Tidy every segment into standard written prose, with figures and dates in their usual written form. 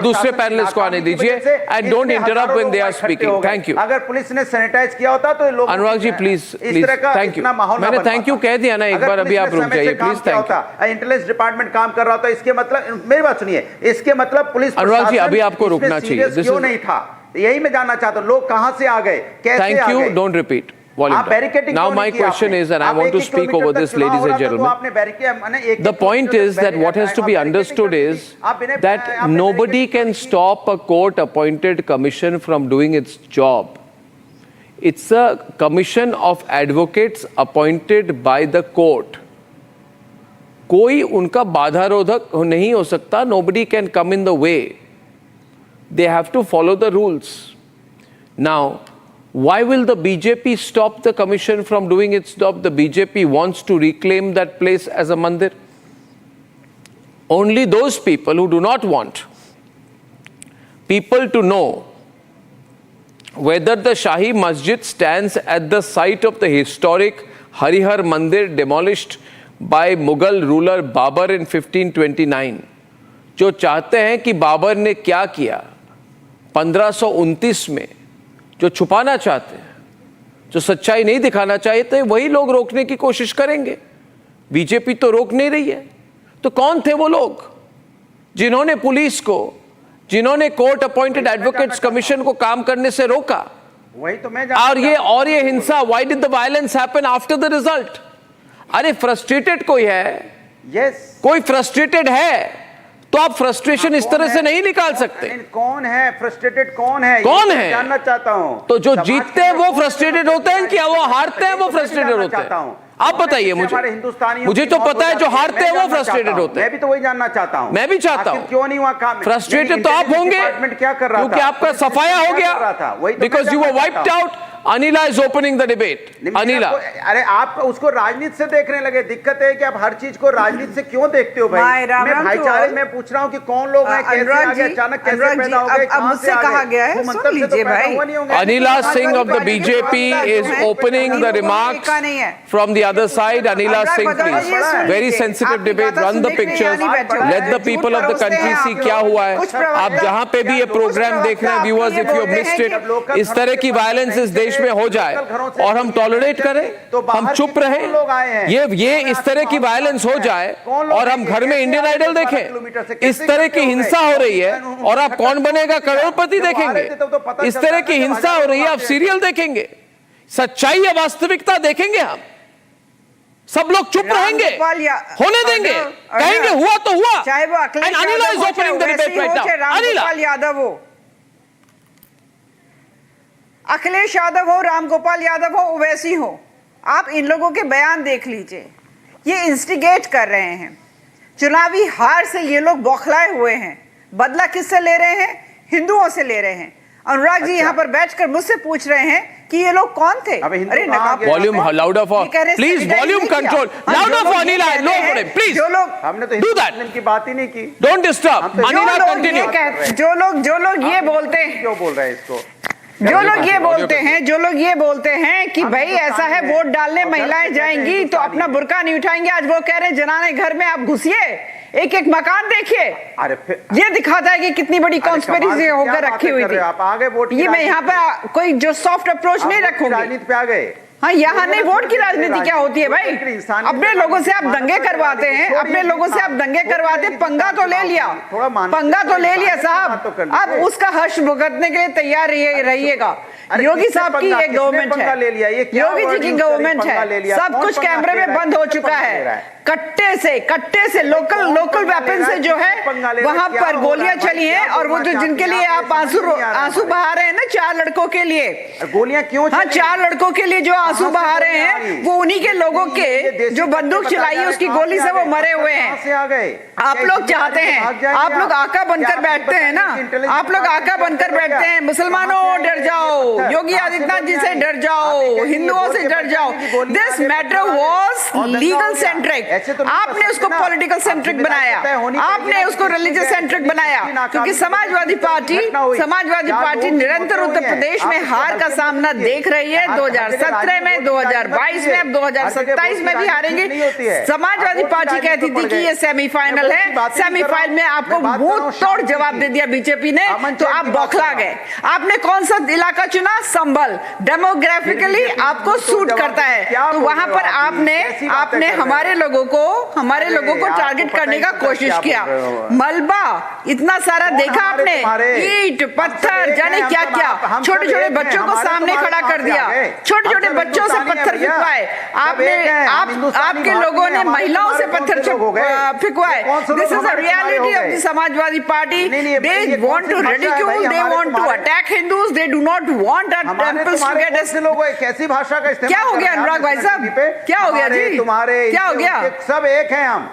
दूसरे पैनलिस्ट को आने दीजिए and don't interrupt when they are speaking. Thank you. अगर पुलिस ने सैनिटाइज किया होता तो लोग, Anurag ji please please, thank you. मैंने थैंक यू कह दिया ना एक बार, अभी आप रुक जाइए please. Thank you. Intelligence department काम कर रहा होता, इसके मतलब, मेरी बात सुनिए, इसके मतलब पुलिस अनुराग जी अभी आपको रुकना चाहिए। क्यों नहीं था, यही मैं जानना चाहता हूं, लोग कहां से आ गए, कैसे आ गए। Thank you, don't repeat. Now my question is, and I want to speak over this, ladies and gentlemen. The point is that what has to be understood is that nobody can stop a court-appointed commission from doing its job. It's a commission of advocates appointed by the court. कोई उनका बाधारोधक नहीं हो सकता. Nobody can come in the way. They have to follow the rules. Now, why will the BJP stop the commission from doing its job? The BJP wants to reclaim that place as a mandir. Only those people who do not want people to know whether the Shahi Masjid stands at the site of the historic Harihar Mandir demolished by Mughal ruler Babur in 1529. जो चाहते हैं कि बाबर ने क्या किया 1529 में, जो छुपाना चाहते हैं, जो सच्चाई नहीं दिखाना चाहते, वही लोग रोकने की कोशिश करेंगे। बीजेपी तो रोक नहीं रही है। तो कौन थे वो लोग जिन्होंने पुलिस को, जिन्होंने कोर्ट अपॉइंटेड एडवोकेट्स कमीशन को काम करने से रोका? वही तो मैं और ये हिंसा, why did the violence happen after the result? अरे फ्रस्ट्रेटेड कोई है, कोई फ्रस्ट्रेटेड है तो आप फ्रस्ट्रेशन इस तरह से नहीं निकाल सकते। कौन है फ्रस्ट्रेटेड, कौन है, कौन है जानना चाहता हूं। तो जो जीतते हैं वो फ्रस्ट्रेटेड होते हैं, क्या वो हारते हैं वो फ्रस्ट्रेटेड होते हैं? आप बताइए मुझे तो पता है जो हारते हैं वो फ्रस्ट्रेटेड होते हैं। मैं भी तो वही जानना चाहता हूं। मैं भी चाहता हूं। क्यों नहीं हुआ काम? फ्रस्ट्रेटेड तो आप होंगे क्या कर रहा था, क्योंकि आपका सफाया हो गया, because you were wiped out. Anila is opening the debate. Anila, अरे आप उसको राजनीति से देखने लगे। दिक्कत है कि आप हर चीज को राजनीति से क्यों देखते हो भाई? मैं भाईचारे में पूछ रहा हूँ कि कौन लोग हैं, कैसे आ गए, अचानक कैसे पैदा हो गए, कहां से आ गए? सुन लीजिए भाई, Anila Singh of the BJP is opening the remarks from the other side. Anila Singh please, very sensitive debate, run the pictures, let the people of the country see क्या हुआ है। आप जहां पे भी ये प्रोग्राम देख रहे हैं viewers, if you missed it, इस तरह की वायलेंस इस देश में हो जाए और हम टॉलरेट करें, हम चुप रहें, ये इस तरह की वायलेंस हो जाए और हम घर में इंडियन आइडल देखें, इस तरह की हिंसा हो रही है और आप कौन बनेगा करोड़पति देखेंगे, इस तरह की हिंसा हो रही है, आप सीरियल देखेंगे, सच्चाई या वास्तविकता देखेंगे, हम सब लोग चुप रहेंगे, होने देंगे, कहेंगे हुआ तो हुआ। चाहे वो Anila is opening the debate right now. Anila Yadav हो, अखिलेश यादव हो, रामगोपाल यादव हो, ओवैसी हो, आप इन लोगों के बयान देख लीजिए। ये इंस्टिगेट कर रहे हैं। चुनावी हार से ये लोग बौखलाए हुए हैं। बदला किससे ले रहे हैं? हिंदुओं से ले रहे हैं। अनुराग जी यहाँ पर बैठकर मुझसे पूछ रहे हैं कि ये लोग कौन थे? अरे volume louder for please, volume control louder for Anila, low for him please. जो लोग, हमने तो डू दैट की बात ही नहीं की। Don't disturb Anila, continue. जो लोग ये बोलते हैं, क्यों बोल रहे हैं इसको? जो लोग ये बोलते हैं कि भाई ऐसा है, वोट डालने महिलाएं जाएंगी तो अपना बुर्का नहीं उठाएंगे, आज वो कह रहे हैं जनाने घर में आप घुसिए, एक एक मकान देखिए। अरे ये दिखाता है कि कितनी बड़ी कॉन्स्पिरेसी होकर रखी हुई थी। आप आगे वोट, ये मैं यहाँ पे कोई जो सॉफ्ट अप्रोच नहीं रखूंगी। राजनीति पे आ गए। हाँ, यहाँ नहीं, वोट की राजनीति क्या होती है भाई? अपने लोगों से आप दंगे करवाते हैं, अपने लोगों से आप दंगे करवाते, पंगा तो ले लिया, पंगा तो ले लिया साहब, अब उसका हर्ष भुगतने के लिए तैयार रहिएगा। योगी साहब की एक गवर्नमेंट है, योगी जी की गवर्नमेंट है, सब कुछ कैमरे में बंद हो चुका है। कट्टे से लोकल वेपन से जो है वहां पर गोलियां चली हैं, और वो जो जिनके लिए आप आंसू बहा रहे हैं ना, 4 लड़कों के लिए गोलियां क्यों? हाँ, 4 लड़कों के लिए जो आंसू बहा रहे हैं, वो उन्हीं के लोगों के जो बंदूक चलाई है उसकी गोली से वो मरे हुए हैं। आप लोग चाहते हैं, आप लोग आका बनकर बैठते हैं ना, आप लोग आका बनकर बैठते हैं, मुसलमानों डर जाओ, योगी आदित्यनाथ जी से डर जाओ, हिंदुओं से डर जाओ। This matter was legal centric, आपने उसको पॉलिटिकल सेंट्रिक बनाया, आपने उसको रिलीजियस सेंट्रिक बनाया, क्योंकि समाजवादी पार्टी निरंतर उत्तर प्रदेश में हार का सामना देख रही है। 2017 में, 2022 में, अब 2027 में भी हारेंगे। समाजवादी पार्टी कहती थी कि ये सेमीफाइनल है, सेमीफाइनल में आपको मुंह तोड़ जवाब दे दिया बीजेपी ने, तो आप बौखला गए। आपने कौन सा इलाका चुना? संभल, डेमोग्राफिकली आपको सूट करता है, तो वहां पर आपने हमारे लोगों को टारगेट करने का कोशिश किया। मलबा इतना सारा देखा आपने, ईंट पत्थर जाने क्या क्या, छोटे छोटे बच्चों को सामने खड़ा कर दिया, छोटे छोटे बच्चों से पत्थर फिकवाए आपके लोगों ने, महिलाओं से पत्थर फिकवाए। This is the reality of the Samajwadi Party. They want to ridicule, they want to attack Hindus, they do not want our temples to get ऐसे लोग कैसी भाषा का इस्तेमाल क्या हो गया अनुराग भाई साहब, क्या हो गया जी, तुम्हारे क्या हो गया? सब एक हैं, हम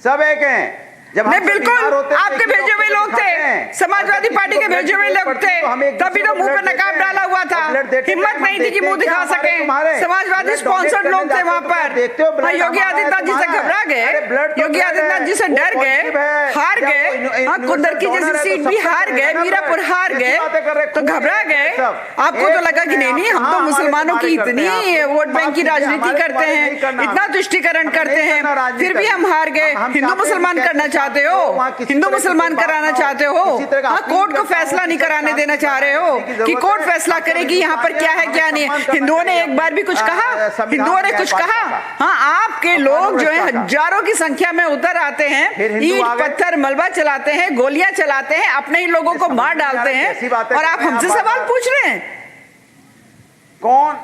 सब एक हैं। जब नहीं बिल्कुल, आपके भेजे हुए लोग थे, समाजवादी पार्टी के भेजे हुए लोग थे, तभी तो मुंह पे नकाब डाला हुआ था, हिम्मत नहीं थी कि मुंह दिखा सके। समाजवादी स्पॉन्सर्ड लोग थे वहां पर। योगी आदित्यनाथ जी से घबरा गए, योगी आदित्यनाथ जी से डर गए, हार गए। कुंदर की जैसी सीट भी हार गए, मीरापुर हार गए, तो घबरा गए। आपको तो लगा कि नहीं हम तो मुसलमानों की इतनी वोट बैंक की राजनीति करते हैं, इतना तुष्टीकरण करते हैं, फिर भी हम हार गए। हिंदू मुसलमान करना चाहते हो, हिंदू मुसलमान कराना चाहते हो, हाँ कोर्ट को फैसला नहीं कराने देना चाह रहे हो कि कोर्ट फैसला करे कि यहाँ पर क्या है क्या नहीं है। हिंदुओं ने एक बार भी कुछ कहा? हिंदुओं ने कुछ कहा? हाँ, आपके लोग जो है हजारों की संख्या में उतर आते हैं, ईंट पत्थर मलबा चलाते हैं, गोलियां चलाते हैं, अपने ही लोगों को मार डालते हैं, और आप हमसे सवाल पूछ रहे हैं? कौन?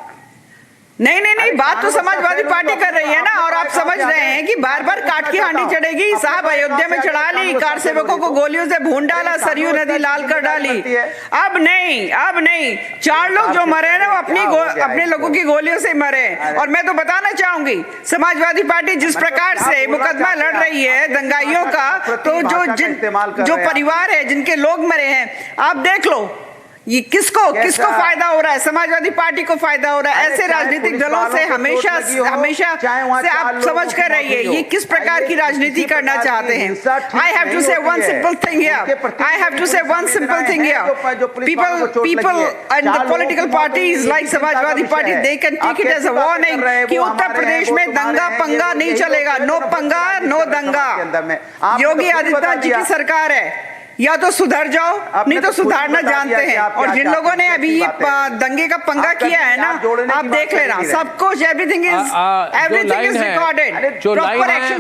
नहीं, बात तो समाजवादी पार्टी कर रही है ना, और आप समझ रहे हैं कि बार बार काट की हांडी चढ़ेगी। साहब अयोध्या में चढ़ा ली, कार सेवकों को गोलियों से भून डाला, सरयू नदी लाल कर डाली। अब नहीं 4 लोग जो मरे ना वो अपने लोगों की गोलियों से मरे। और मैं तो बताना चाहूंगी, समाजवादी पार्टी जिस प्रकार से मुकदमा लड़ रही है दंगाइयों का, तो जो परिवार है जिनके लोग मरे हैं, आप देख लो ये किसको फायदा हो रहा है? समाजवादी पार्टी को फायदा हो रहा है। ऐसे राजनीतिक दलों से हमेशा से आप समझ कर रहिए ये किस प्रकार की राजनीति करना चाहते हैं। आई हैव टू से one simple thing here, people and the political parties like Samajwadi party, they can take it as a warning कि उत्तर प्रदेश में दंगा पंगा नहीं चलेगा। नो पंगा नो दंगा। योगी आदित्यनाथ जी की सरकार है, या तो सुधर जाओ, नहीं तो सुधारना जानते हैं। और जिन लोगों ने अभी ये दंगे का पंगा किया है ना, आप देख लेना, सब कुछ everything is recorded, proper action